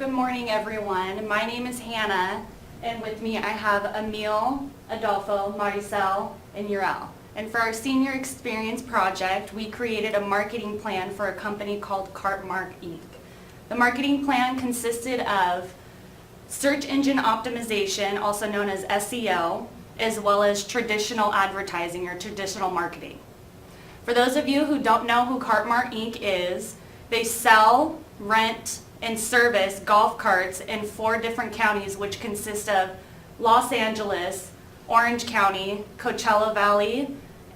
Good morning, everyone. My name is Hannah, and with me I have Emil, Adolfo, Maricel, and Urel. And for our senior experience project, we created a marketing plan for a company called Mart, Inc. The marketing plan consisted of search engine optimization, also known as SEO, as well as traditional advertising or traditional marketing. For those of you who don't know who Mart, Inc. is, they sell, rent, and service golf carts in 4 different counties, which consist of Los Angeles, Orange County, Coachella Valley,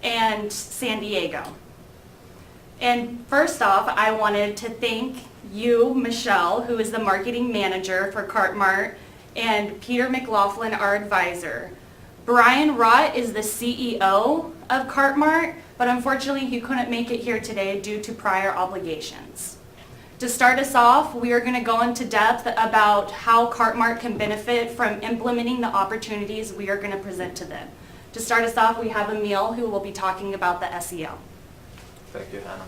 and San Diego. And first off, I wanted to thank you, Michelle, who is the marketing manager for Mart, and Peter McLaughlin, our advisor. Brian Rott is the CEO of Mart, but unfortunately he couldn't make it here today due to prior obligations. To start us off, we are going to go into depth about how Mart can benefit from implementing the opportunities we are going to present to them. To start us off, we have Emil, who will be talking about the SEO. Thank you, Hannah.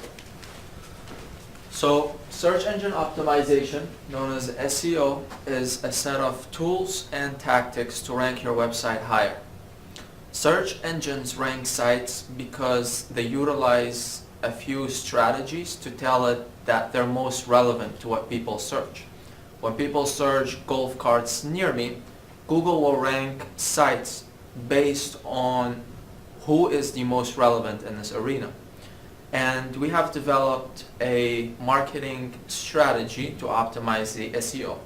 So, search engine optimization, known as SEO, is a set of tools and tactics to rank your website higher. Search engines rank sites because they utilize a few strategies to tell it that they're most relevant to what people search. When people search golf carts near me, Google will rank sites based on who is the most relevant in this arena. And we have developed a marketing strategy to optimize the SEO.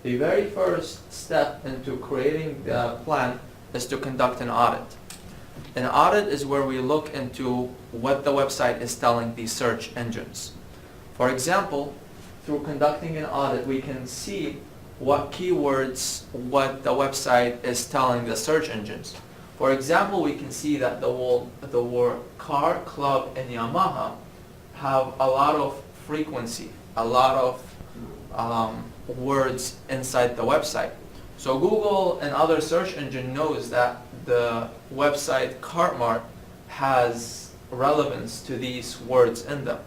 The very first step into creating the plan is to conduct an audit. An audit is where we look into what the website is telling the search engines. For example, through conducting an audit, we can see what keywords, what the website is telling the search engines. For example, we can see that the word car, club, and Yamaha have a lot of frequency, a lot of words inside the website. So Google and other search engine knows that the website Mart has relevance to these words in them.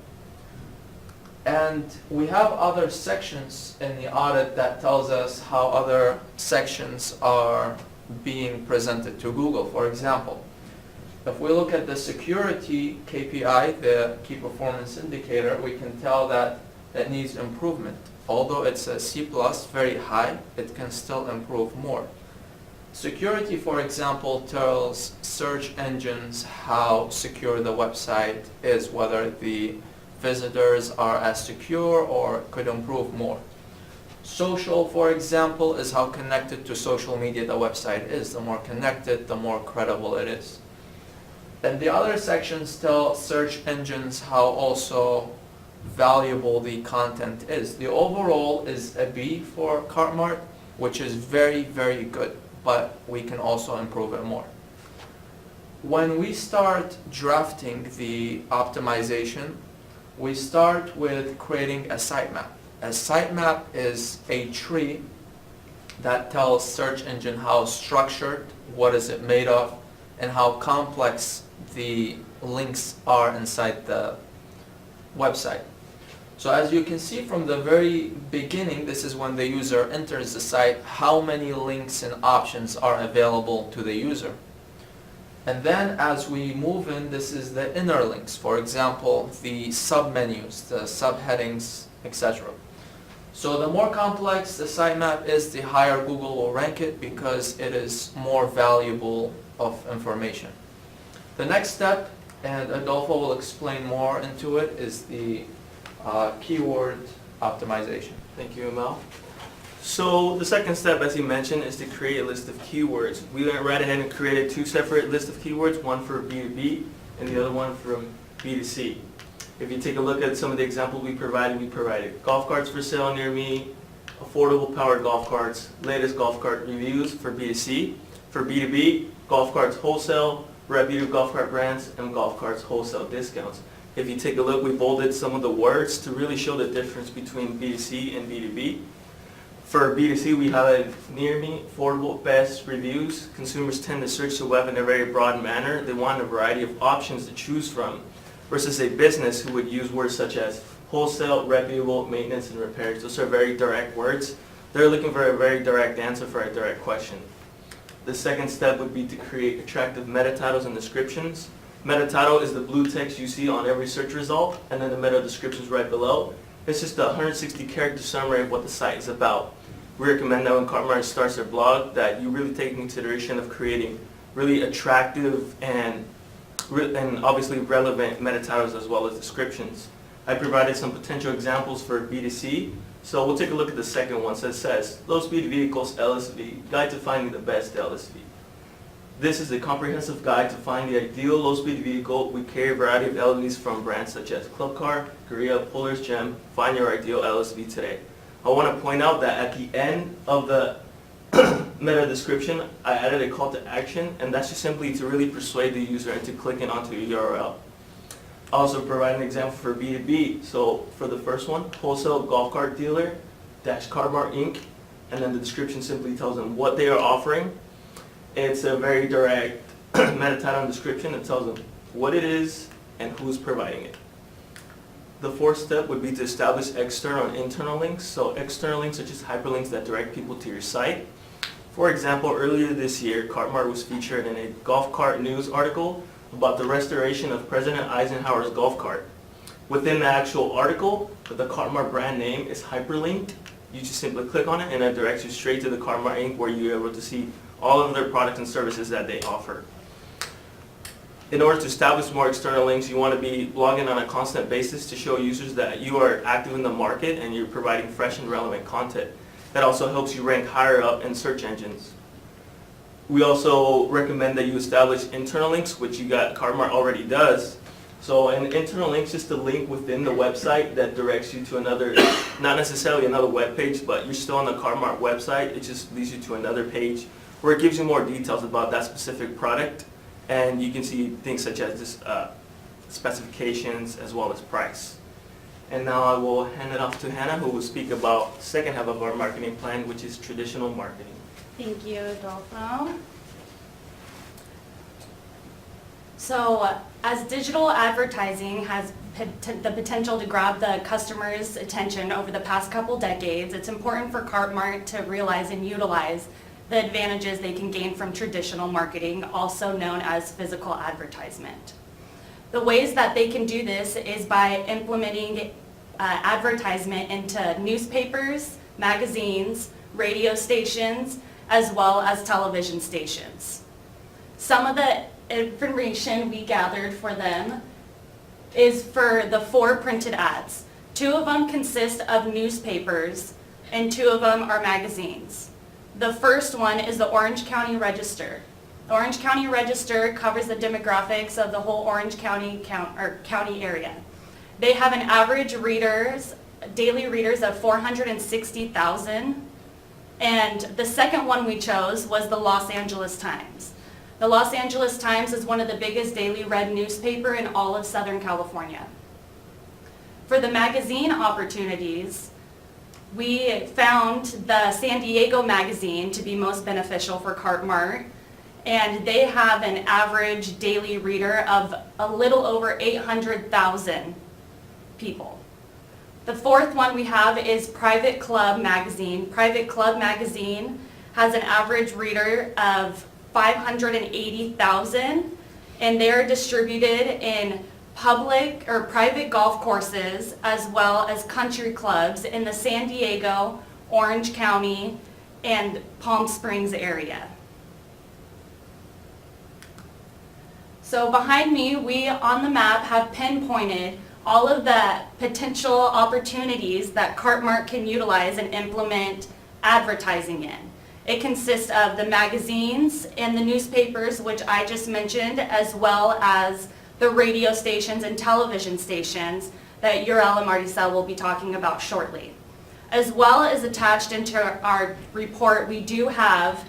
And we have other sections in the audit that tells us how other sections are being presented to Google. For example, if we look at the security KPI, the key performance indicator, we can tell that it needs improvement. Although it's a C+, very high, it can still improve more. Security, for example, tells search engines how secure the website is, whether the visitors are as secure or could improve more. Social, for example, is how connected to social media the website is. The more connected, the more credible it is. And the other sections tell search engines how also valuable the content is. The overall is a B for Mart, which is very, very good, but we can also improve it more. When we start drafting the optimization, we start with creating a sitemap. A sitemap is a tree that tells search engine how structured, what is it made of, and how complex the links are inside the website. So as you can see from the very beginning, this is when the user enters the site, how many links and options are available to the user. And then as we move in, this is the inner links. For example, the submenus, the subheadings, etc. So the more complex the sitemap is, the higher Google will rank it because it is more valuable of information. The next step, and Adolfo will explain more into it, is the keyword optimization. Thank you, Emil. So the second step, as he mentioned, is to create a list of keywords. We went right ahead and created 2 separate lists of keywords, one for B2B and the other one from B2C. If you take a look at some of the examples we provided golf carts for sale near me, affordable powered golf carts, latest golf cart reviews for B2C. For B2B, golf carts wholesale, reputable golf cart brands, and golf carts wholesale discounts. If you take a look, we bolded some of the words to really show the difference between B2C and B2B. For B2C, we highlighted near me, affordable, best reviews. Consumers tend to search the web in a very broad manner. They want a variety of options to choose from, versus a business who would use words such as wholesale, reputable, maintenance, and repairs. Those are very direct words. They're looking for a very direct answer for a direct question. The second step would be to create attractive meta titles and descriptions. Meta title is the blue text you see on every search result, and then the meta description is right below. It's just a 160-character summary of what the site is about. We recommend that when Cartmart starts their blog that you really take into consideration of creating really attractive and obviously relevant meta titles as well as descriptions. I provided some potential examples for B2C, so we'll take a look at the second one. So it says, Low Speed Vehicles LSV, Guide to Finding the Best LSV. This is a comprehensive guide to find the ideal low-speed vehicle. We carry a variety of LSVs from brands such as Club Car, Korea, Polaris Gem. Find your ideal LSV today. I want to point out that at the end of the meta description, I added a call to action, and that's just simply to really persuade the user into clicking onto a URL. I also provide an example for B2B. So for the first one, wholesale golf cart dealer, Cartmart Inc., and then the description simply tells them what they are offering. It's a very direct meta title and description. It tells them what it is and who's providing it. The fourth step would be to establish external and internal links. So external links are just hyperlinks that direct people to your site. For example, earlier this year, Cartmart was featured in a golf cart news article about the restoration of President Eisenhower's golf cart. Within the actual article, the Cartmart brand name is hyperlinked. You just simply click on it and it directs you straight to the Cartmart Inc. where you're able to see all of their products and services that they offer. In order to establish more external links, you want to be blogging on a constant basis to show users that you are active in the market and you're providing fresh and relevant content. That also helps you rank higher up in search engines. We also recommend that you establish internal links, which Cartmart already does. So an internal link is just a link within the website that directs you to another, not necessarily another web page, but you're still on the Cartmart website. It just leads you to another page where it gives you more details about that specific product, and you can see things such as this, specifications as well as price. And now I will hand it off to Hannah, who will speak about the second half of our marketing plan, which is traditional marketing. Thank you, Adolfo. So as digital advertising has the potential to grab the customer's attention over the past couple decades, it's important for Cartmart to realize and utilize the advantages they can gain from traditional marketing, also known as physical advertisement. The ways that they can do this is by implementing advertisement into newspapers, magazines, radio stations, as well as television stations. Some of the information we gathered for them is for the 4 printed ads. 2 of them consist of newspapers and 2 of them are magazines. The first one is the Orange County Register. The Orange County Register covers the demographics of the whole Orange County county area. They have an average daily readers of 460,000. And the second one we chose was the Los Angeles Times. The Los Angeles Times is one of the biggest daily read newspaper in all of Southern California. For the magazine opportunities, we found the San Diego magazine to be most beneficial for Cartmart, and they have an average daily reader of a little over 800,000 people. The fourth one we have is Private Club magazine. Private Club magazine has an average reader of 580,000, and they're distributed in public or private golf courses as well as country clubs in the San Diego, Orange County, and Palm Springs area. So behind me, we on the map have pinpointed all of the potential opportunities that Cartmart can utilize and implement advertising in. It consists of the magazines and the newspapers, which I just mentioned, as well as the radio stations and television stations that Uriel and Marticel will be talking about shortly. As well as attached into our report, we do have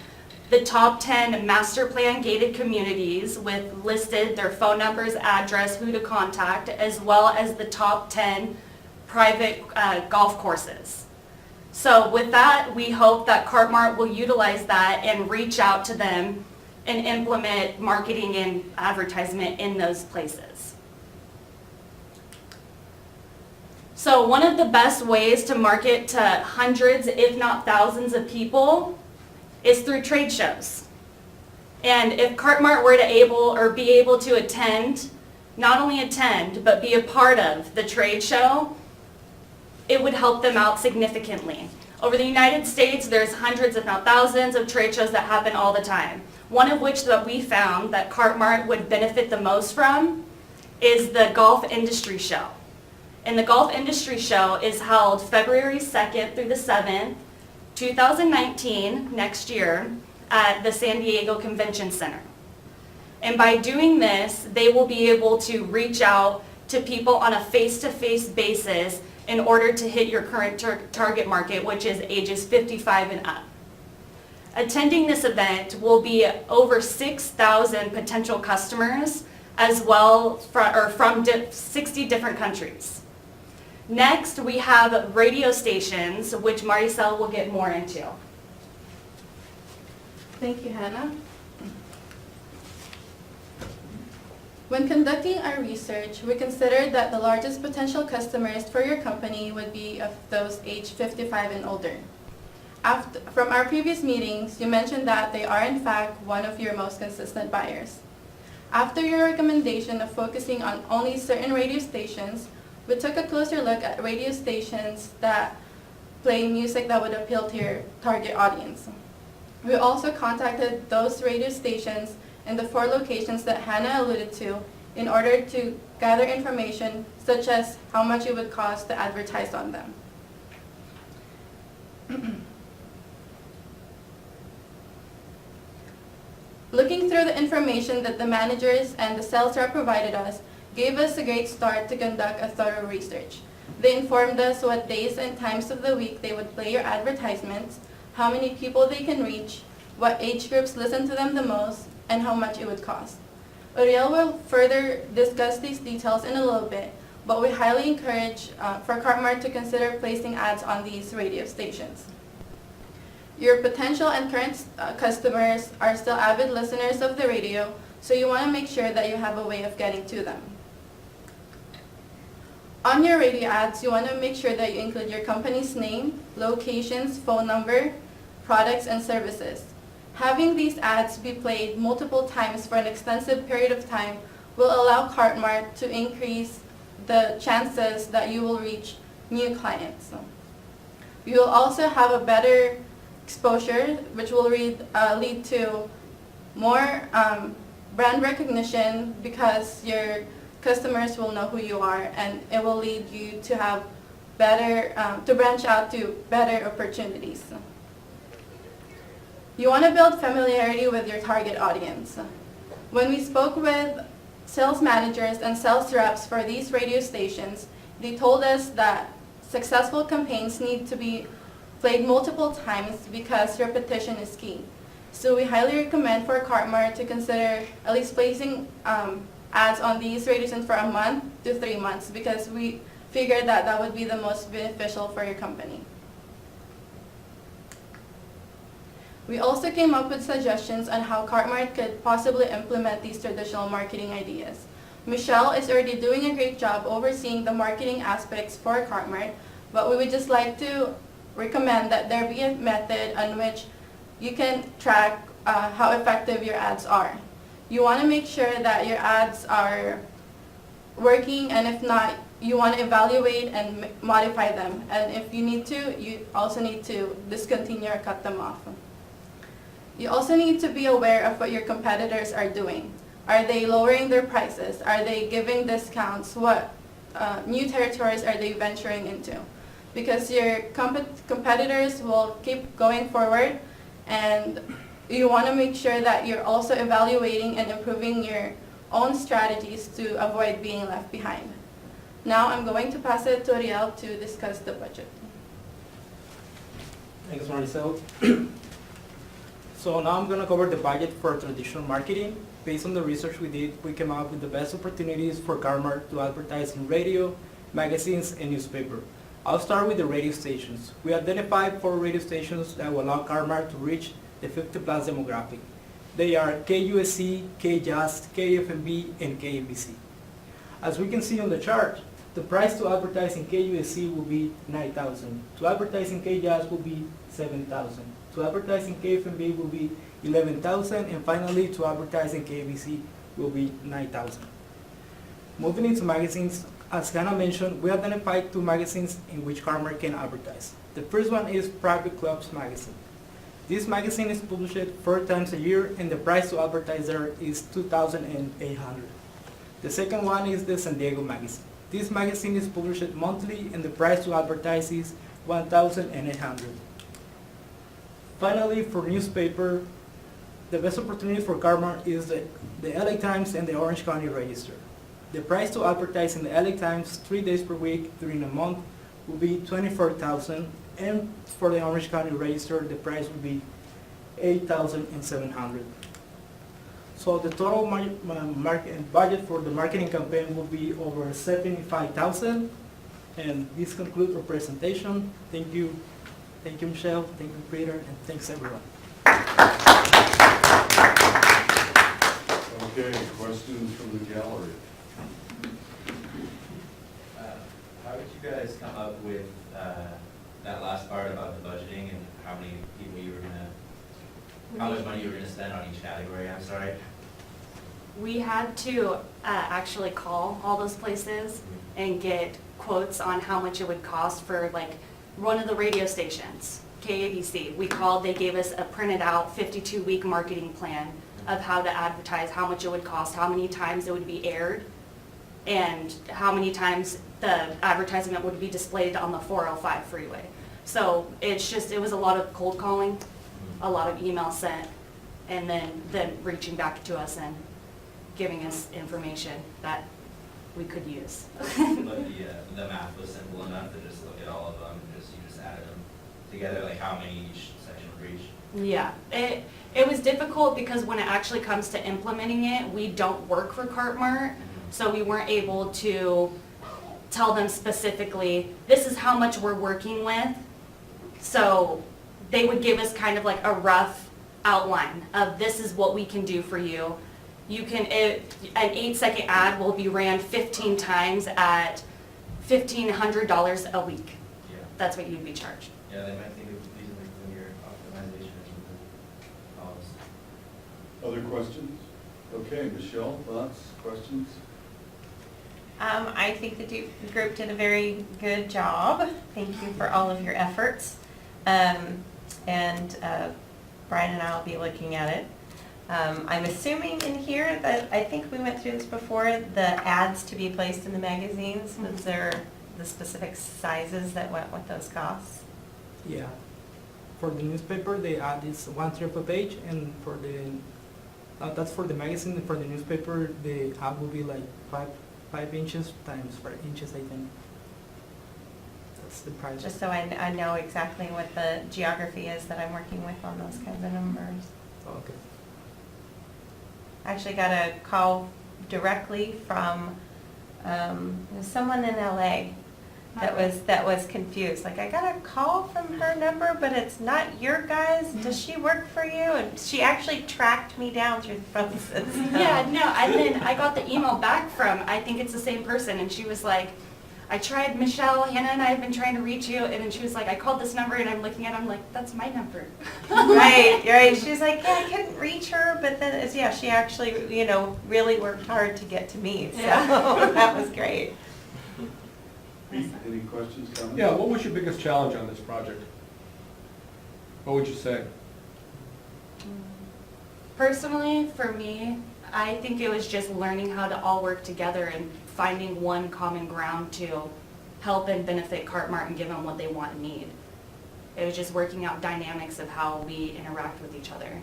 the top 10 master plan gated communities with listed their phone numbers, address, who to contact, as well as the top 10 private golf courses. So with that, we hope that Cartmart will utilize that and reach out to them and implement marketing and advertisement in those places. So one of the best ways to market to hundreds, if not thousands of people is through trade shows. And if Cartmart were to be able to attend, not only attend, but be a part of the trade show, it would help them out significantly. Over the United States, there's hundreds, if not thousands, of trade shows that happen all the time. One of which that we found that Cartmart would benefit the most from is the Golf Industry Show. And the Golf Industry Show is held February 2nd through the 7th, 2019, next year, at the San Diego Convention Center. And by doing this, they will be able to reach out to people on a face-to-face basis in order to hit your current target market, which is ages 55 and up. Attending this event will be over 6,000 potential customers as well from 60 different countries. Next, we have radio stations, which Maricel will get more into. Thank you, Hannah. When conducting our research, we considered that the largest potential customers for your company would be of those aged 55 and older. From our previous meetings, you mentioned that they are in fact one of your most consistent buyers. After your recommendation of focusing on only certain radio stations, we took a closer look at radio stations that play music that would appeal to your target audience. We also contacted those radio stations in the 4 locations that Hannah alluded to in order to gather information such as how much it would cost to advertise on them. Looking through the information that the managers and the sales rep provided us gave us a great start to conduct a thorough research. They informed us what days and times of the week they would play your advertisements, how many people they can reach, what age groups listen to them the most, and how much it would cost. Uriel will further discuss these details in a little bit, but we highly encourage for Cartmart to consider placing ads on these radio stations. Your potential and current customers are still avid listeners of the radio, so you want to make sure that you have a way of getting to them. On your radio ads, you want to make sure that you include your company's name, locations, phone number, products, and services. Having these ads be played multiple times for an extensive period of time will allow Cartmart to increase the chances that you will reach new clients. You will also have a better exposure, which will lead to more brand recognition because your customers will know who you are, and it will lead you to have better, to branch out to better opportunities. You want to build familiarity with your target audience. When we spoke with sales managers and sales reps for these radio stations, they told us that successful campaigns need to be played multiple times because repetition is key. So we highly recommend for Cartmart to consider at least placing ads on these radio stations for a month to 3 months because we figured that that would be the most beneficial for your company. We also came up with suggestions on how Cartmart could possibly implement these traditional marketing ideas. Michelle is already doing a great job overseeing the marketing aspects for Cartmart, but we would just like to recommend that there be a method on which you can track how effective your ads are. You want to make sure that your ads are working, and if not, you want to evaluate and modify them. And if you need to, you also need to discontinue or cut them off. You also need to be aware of what your competitors are doing. Are they lowering their prices? Are they giving discounts? What new territories are they venturing into? Because your competitors will keep going forward, and you want to make sure that you're also evaluating and improving your own strategies to avoid being left behind. Now I'm going to pass it to Ariel to discuss the budget. Thanks, Maricel. So now I'm going to cover the budget for traditional marketing. Based on the research we did, we came up with the best opportunities for Cartmart to advertise in radio, magazines, and newspaper. I'll start with the radio stations. We identified 4 radio stations that will allow Cartmart to reach the 50-plus demographic. They are KUSC, KJAS, KFMB, and KMBC. As we can see on the chart, The price to advertise in KUSC will be $9,000. To advertise in KJAS will be $7,000. To advertise in KFMB will be $11,000, and finally to advertise in KBC will be $9,000. Moving into magazines, as Hannah mentioned, we identified 2 magazines in which Car-Mart can advertise. The first one is Private Clubs magazine. This magazine is published 4 times a year, and the price to advertise there is $2,800. The second one is the San Diego magazine. This magazine is published monthly, and the price to advertise is $1,800. Finally, for newspaper, the best opportunity for Car-Mart is the LA Times and the Orange County Register. The price to advertise in the LA Times 3 days per week during a month will be $24,000, and for the Orange County Register, the price will be $8,700. So the total budget for the marketing campaign will be over $75,000. And this concludes our presentation. Thank you. Thank you, Michelle. Thank you, Peter. And thanks, everyone. Okay, questions from the gallery? How did you guys come up with that last part about the budgeting and how many people you were gonna, how much money you were gonna spend on each category? I'm sorry. We had to actually call all those places and get quotes on how much it would cost for like one of the radio stations, KABC. We called, they gave us a printed out 52-week marketing plan of how to advertise, how much it would cost, how many times it would be aired, and how many times the advertisement would be displayed on the 405 freeway. So it's just, it was a lot of cold calling, a lot of emails sent, and then reaching back to us and giving us information that we could use. But the math was simple enough to just look at all of them and you just added them together, like how many each section would reach? Yeah, it was difficult because when it actually comes to implementing it, we don't work for Car-Mart, so we weren't able to tell them specifically, this is how much we're working with. So they would give us kind of like a rough outline of this is what we can do for you. You can, an 8-second ad will be ran 15 times at $1,500 a week. Yeah. That's what you'd be charged. Yeah, they might think of these like linear optimization or something. Other questions? Okay, Michelle, thoughts, questions? I think the group did a very good job. Thank you for all of your efforts. And Brian and I will be looking at it. I'm assuming in here that, I think we went through this before, the ads to be placed in the magazines, was there the specific sizes that went with those costs? Yeah. For the newspaper, the ad is 1/3 of a page, and for the, that's for the magazine. And for the newspaper, the ad will be like 5 inches times 4 inches, I think. That's the price. Just so I know exactly what the geography is that I'm working with on those kinds of numbers. Okay. I actually got a call directly from someone in LA that was confused. Like, I got a call from her number, but it's not your guys. Does she work for you? And she actually tracked me down through the phone system. Yeah, no, and then I got the email back from, I think it's the same person, and she was like, I tried, Michelle, Hannah and I have been trying to reach you, and then she was like, I called this number, and I'm looking at it, I'm like, that's my number. Right. She's like, yeah, I couldn't reach her, but then, yeah, she actually, really worked hard to get to me, so Yeah. that was great. Pete, any questions, comments? Yeah, what was your biggest challenge on this project? What would you say? Personally, for me, I think it was just learning how to all work together and finding one common ground to help and benefit Car-Mart and give them what they want and need. It was just working out dynamics of how we interact with each other.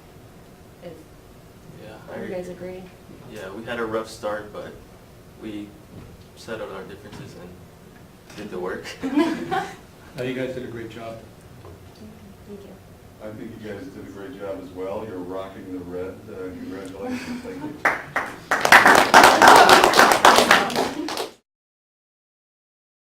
Yeah, You guys agree? Yeah, we had a rough start, but we settled our differences and did the work. You guys did a great job. Thank you. I think you guys did a great job as well. You're rocking the red. Congratulations. Thank you.